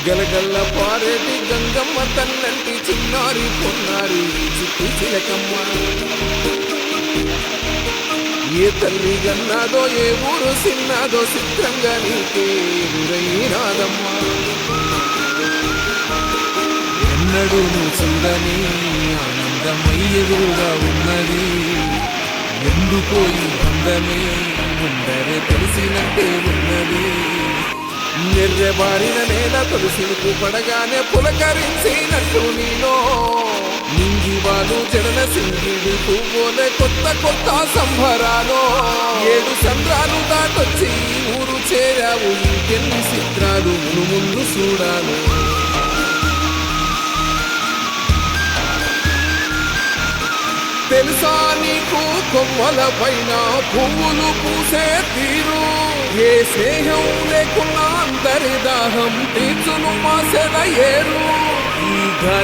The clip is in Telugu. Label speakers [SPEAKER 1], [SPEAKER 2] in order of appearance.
[SPEAKER 1] గలగల్ల పారేటి గంగమ్మ తల్లంటి చిన్నారి పొన్నారి చిట్టి చిలకమ్మ. ఏ తల్లి గన్నాదో ఏ ఊరు సిన్నాదో చిత్రంగా నీకే ఎదురైనాదమ్మా. ఎన్నడూ నువ్వు చూడని ఆనందమై ఎదురుగా ఉన్నది. ఎందుకో ఈ బంధమే ముందరే తెలిసినట్టే ఉన్నది. నిర్రెబారిన నేల తొలిసినుకు పడగానే పులకరించినట్టు నీలో నింగివాలు జడన సింగిడి పువ్వులే కొత్త కొత్త సంబరాలు. 7 సంద్రాలు దాటొచ్చి ఊరు చేరావు. ఇంకెన్ని చిత్రాలు ముందు చూడాలి. తెలుసా నీకు కొమ్మల పైన పువ్వులు పూసే తీరు. ఏ స్నేహం లేకున్నా అందరి దాహం తీర్చును మాసెల ఏరు. ఈ గాలి